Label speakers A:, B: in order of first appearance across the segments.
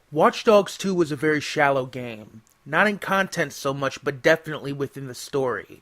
A: Watch Dogs 2 was a very shallow game. Not in content so much, but definitely within the story.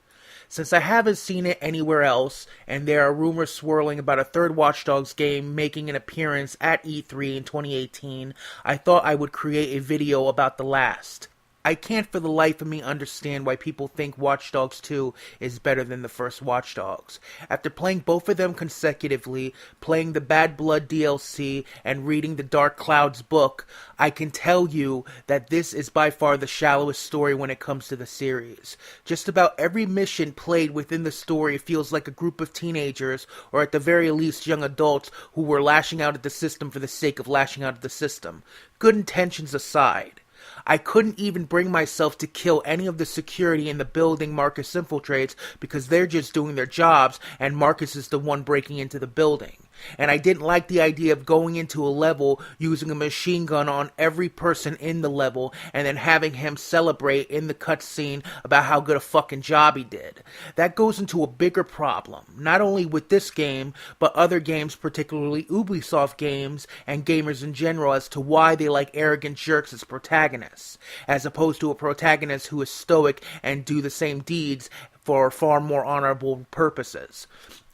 A: Since I haven't seen it anywhere else, and there are rumors swirling about a third Watch Dogs game making an appearance at E3 in 2018, I thought I would create a video about the last. I can't for the life of me understand why people think Watch Dogs 2 is better than the first Watch Dogs. After playing both of them consecutively, playing the Bad Blood DLC, and reading the Dark Clouds book, I can tell you that this is by far the shallowest story when it comes to the series. Just about every mission played within the story feels like a group of teenagers, or at the very least young adults, who were lashing out at the system for the sake of lashing out at the system. Good intentions aside. I couldn't even bring myself to kill any of the security in the building Marcus infiltrates because they're just doing their jobs and Marcus is the one breaking into the building. And I didn't like the idea of going into a level using a machine gun on every person in the level and then having him celebrate in the cutscene about how good a fucking job he did. That goes into a bigger problem, not only with this game, but other games, particularly Ubisoft games and gamers in general, as to why they like arrogant jerks as protagonists, as opposed to a protagonist who is stoic and do the same deeds for far more honorable purposes,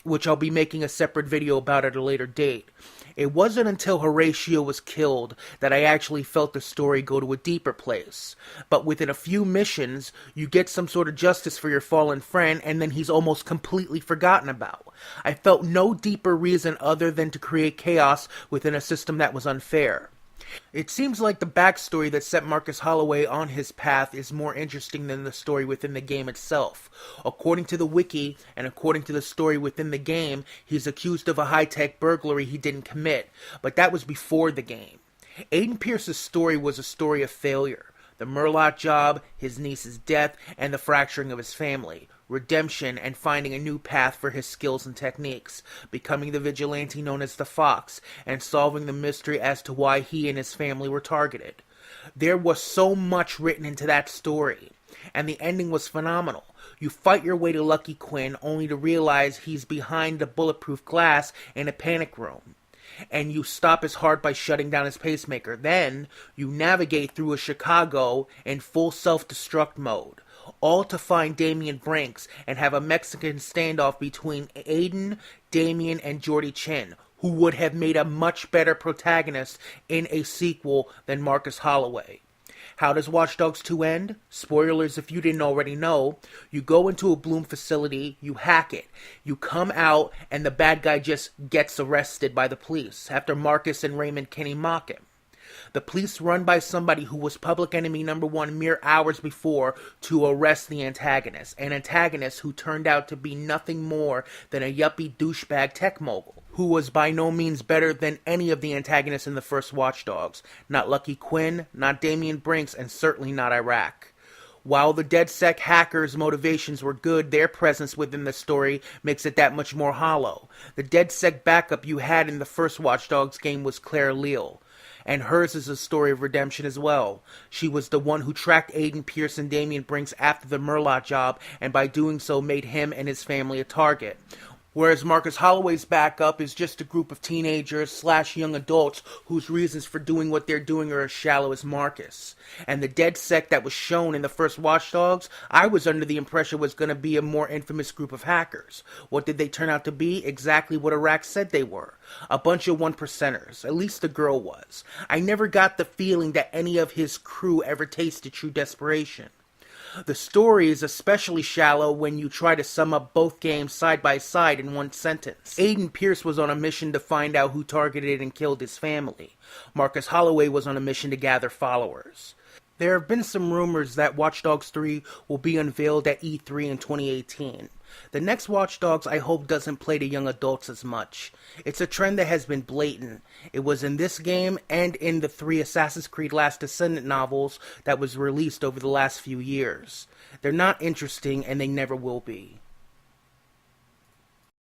A: which I'll be making a separate video about at a later date. It wasn't until Horatio was killed that I actually felt the story go to a deeper place. But within a few missions, you get some sort of justice for your fallen friend, and then he's almost completely forgotten about. I felt no deeper reason other than to create chaos within a system that was unfair. It seems like the backstory that set Marcus Holloway on his path is more interesting than the story within the game itself. According to the wiki, and according to the story within the game, he's accused of a high-tech burglary he didn't commit, but that was before the game. Aiden Pierce's story was a story of failure. The Murloc job, his niece's death, and the fracturing of his family. Redemption, and finding a new path for his skills and techniques, becoming the vigilante known as the Fox, and solving the mystery as to why he and his family were targeted. There was so much written into that story, and the ending was phenomenal. You fight your way to Lucky Quinn only to realize he's behind the bulletproof glass in a panic room, and you stop his heart by shutting down his pacemaker. Then, you navigate through a Chicago in full self-destruct mode, all to find Damian Brinks and have a Mexican standoff between Aiden, Damian, and Jordy Chin, who would have made a much better protagonist in a sequel than Marcus Holloway. How does Watch Dogs 2 end? Spoilers if you didn't already know. You go into a Bloom facility, you hack it. You come out, and the bad guy just gets arrested by the police after Marcus and Raymond Kinney mock him. The police run by somebody who was public enemy number one mere hours before to arrest the antagonist. An antagonist who turned out to be nothing more than a yuppie douchebag tech mogul, who was by no means better than any of the antagonists in the first Watch Dogs. Not Lucky Quinn, not Damian Brinks, and certainly not Iraq. While the DedSec hackers' motivations were good, their presence within the story makes it that much more hollow. The DedSec backup you had in the first Watch Dogs game was Claire Leal, and hers is a story of redemption as well. She was the one who tracked Aiden Pierce and Damian Brinks after the Murloc job, and by doing so made him and his family a target. Whereas Marcus Holloway's backup is just a group of teenagers / young adults whose reasons for doing what they're doing are as shallow as Marcus. And the DedSec that was shown in the first Watch Dogs, I was under the impression was going to be a more infamous group of hackers. What did they turn out to be? Exactly what Iraq said they were. A bunch of one-percenters. At least the girl was. I never got the feeling that any of his crew ever tasted true desperation. The story is especially shallow when you try to sum up both games side by side in one sentence. Aiden Pierce was on a mission to find out who targeted and killed his family. Marcus Holloway was on a mission to gather followers. There have been some rumors that Watch Dogs 3 will be unveiled at E3 in 2018. The next Watch Dogs I hope doesn't play to young adults as much. It's a trend that has been blatant. It was in this game and in the 3 Assassin's Creed Last Descendant novels that was released over the last few years. They're not interesting and they never will be.